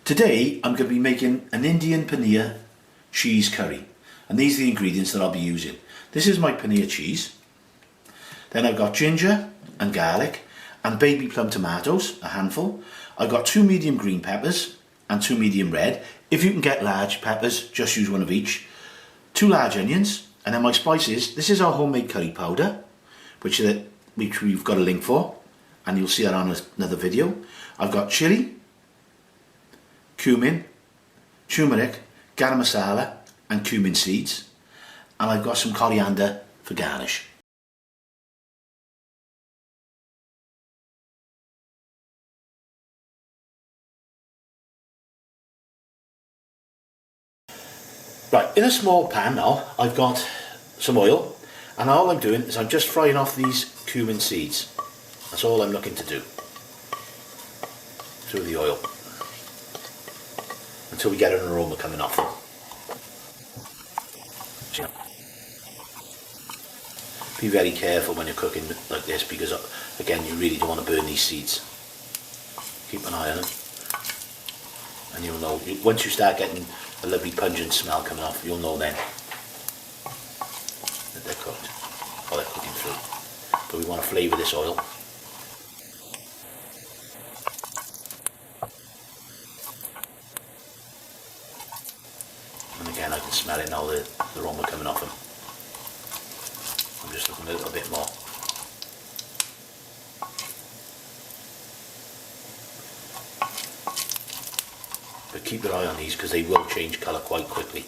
Today I'm going to be making an Indian paneer cheese curry, and these are the ingredients that I'll be using. This is my paneer cheese. Then I've got ginger and garlic and baby plum tomatoes, a handful. I've got 2 medium green peppers and 2 medium red. If you can get large peppers, just use one of each. 2 large onions, and then my spices. This is our homemade curry powder, which we've got a link for, and you'll see that on another video. I've got chili, cumin, turmeric, garam masala and cumin seeds, and I've got some coriander for garnish. Right, in a small pan now I've got some oil, and all I'm doing is I'm just frying off these cumin seeds. That's all I'm looking to do through the oil until we get an aroma coming off them. Be very careful when you're cooking like this, because again, you really don't want to burn these seeds. Keep an eye on them, and you'll know once you start getting a lovely pungent smell coming off, you'll know then that they're cooked, or they're cooking through. But we want to flavour this oil. And again, I can smell it now, the aroma coming off them. I'm just looking a little bit more. But keep your eye on these, because they will change colour quite quickly.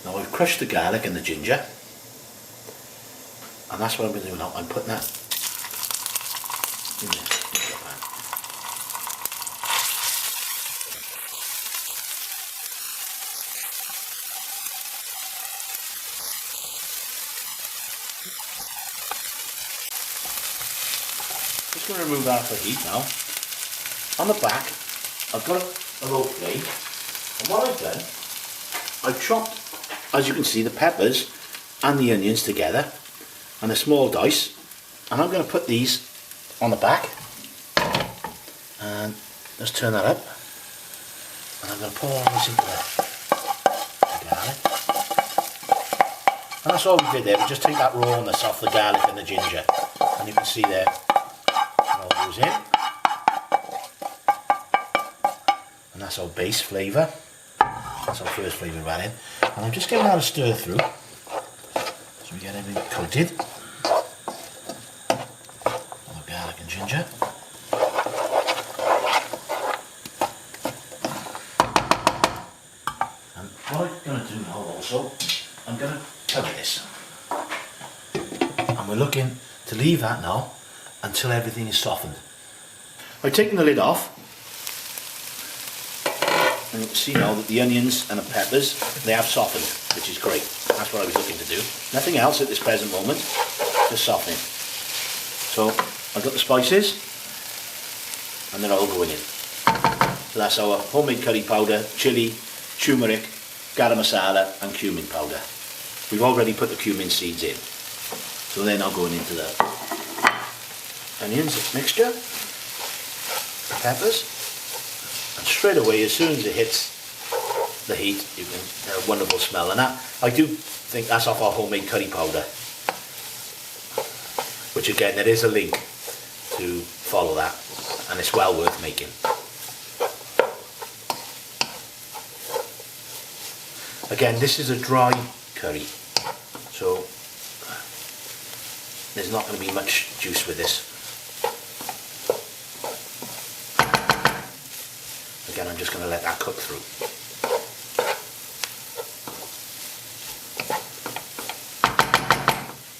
Now I've crushed the garlic and the ginger, and that's what I'm going to do now. I'm putting that in there. Just going to remove that off the heat now. On the back, I've got a low flame, and what I've done, I've chopped, as you can see, the peppers and the onions together, and a small dice, and I'm going to put these on the back, and just turn that up, and I'm going to pour all this into the garlic. And that's all we did there. We just take that rawness off the garlic and the ginger, and you can see there. All goes in, and that's our base flavour. That's our first flavour right in, and I'm just giving that a stir through so we get everything coated. Our garlic and ginger. And what I'm going to do now also, I'm going to cover this, and we're looking to leave that now until everything is softened. I've taken the lid off, and you can see now that the onions and the peppers, they have softened, which is great. That's what I was looking to do. Nothing else at this present moment, just softening. So I've got the spices, and they're all going in. So that's our homemade curry powder, chili, turmeric, garam masala and cumin powder. We've already put the cumin seeds in, so they're now going into the onions mixture, the peppers, and straight away, as soon as it hits the heat, you can get a wonderful smell. And that, I do think that's off our homemade curry powder, which again, there is a link to follow that, and it's well worth making. Again, this is a dry curry, so there's not going to be much juice with this. Again, I'm just going to let that cook through.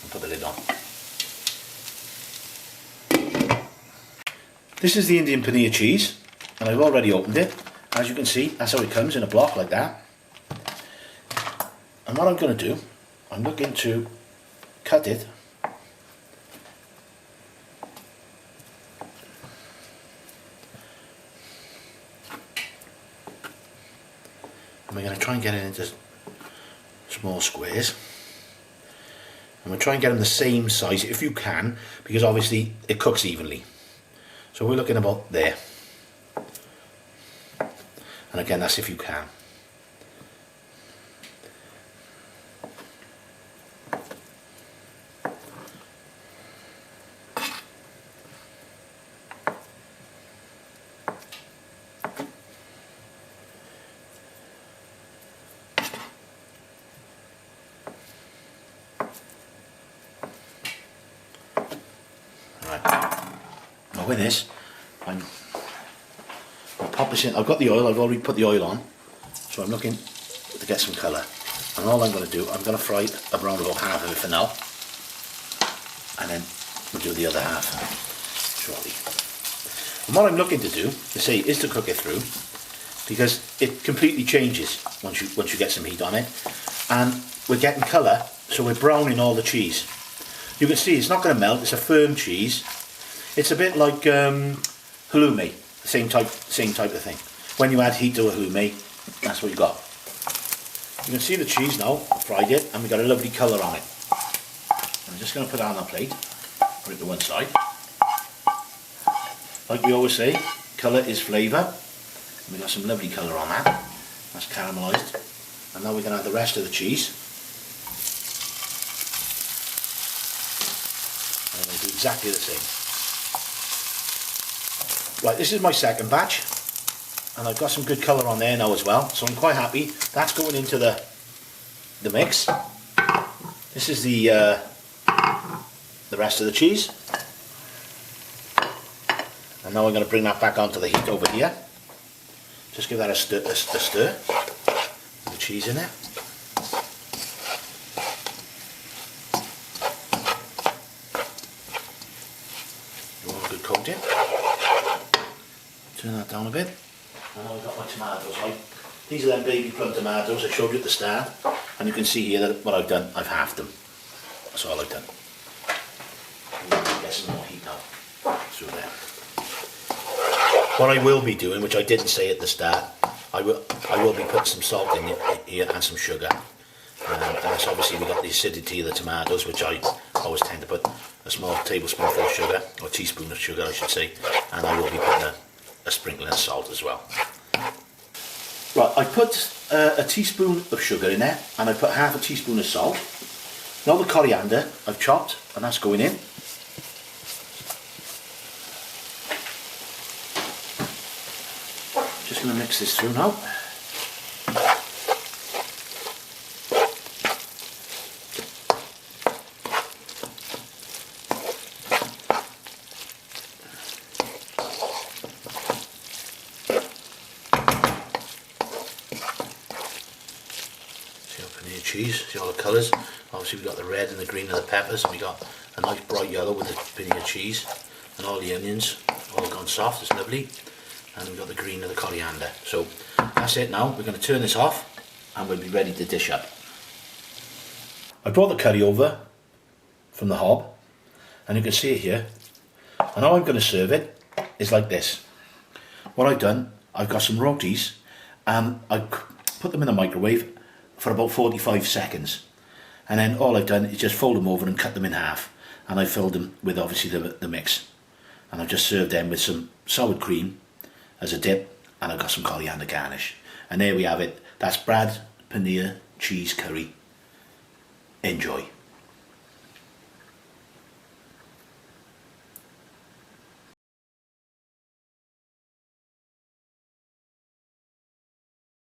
And put the lid on. This is the Indian paneer cheese, and I've already opened it. As you can see, that's how it comes, in a block like that. And what I'm going to do, I'm looking to cut it and we're going to try and get it into small squares. And we'll try and get them the same size if you can, because obviously it cooks evenly. So we're looking about there. And again, that's if you can. Now with this, I'll pop this in. I've got the oil, I've already put the oil on, so I'm looking to get some colour. And all I'm going to do, I'm going to fry around about half of it for now, and then we'll do the other half shortly. And what I'm looking to do, is to cook it through, because it completely changes once you get some heat on it, and we're getting colour, so we're browning all the cheese. You can see it's not going to melt. It's a firm cheese. It's a bit like halloumi, same type of thing. When you add heat to a halloumi, that's what you got. You can see the cheese now. I fried it, and we got a lovely colour on it. I'm just going to put that on our plate. Put it to one side. Like we always say, colour is flavour. We got some lovely colour on that. That's caramelised. And now we're going to add the rest of the cheese. And I'm going to do exactly the same. Right, this is my second batch, and I've got some good colour on there now as well, so I'm quite happy. That's going into the mix. This is the rest of the cheese, and now I'm going to bring that back onto the heat over here. Just give that a stir. With the cheese in it. You want a good coating. Turn that down a bit. And now I've got my tomatoes. These are them baby plum tomatoes I showed you at the start. And you can see here that what I've done, I've halved them. That's all I've done. Get some more heat now through there. What I will be doing, which I didn't say at the start, I will be putting some salt in here and some sugar. And that's obviously we've got the acidity of the tomatoes, which I always tend to put a small tablespoonful of sugar, or teaspoon of sugar I should say, and I will be putting a sprinkling of salt as well. Right, I put a teaspoon of sugar in there, and I put half a teaspoon of salt. Now the coriander I've chopped, and that's going in. Just going to mix this through now. Paneer cheese, see all the colours. Obviously we've got the red and the green of the peppers, and we got a nice bright yellow with the paneer cheese, and all the onions all gone soft, it's lovely, and we've got the green of the coriander. So that's it now. We're going to turn this off and we'll be ready to dish up. I brought the curry over from the hob, and you can see it here, and how I'm going to serve it is like this. What I've done, I've got some rotis, and I put them in the microwave for about 45 seconds, and then all I've done is just fold them over and cut them in half, and I filled them with obviously the mix, and I've just served them with some sour cream as a dip, and I've got some coriander garnish, and there we have it. That's Brad Paneer cheese curry. Enjoy.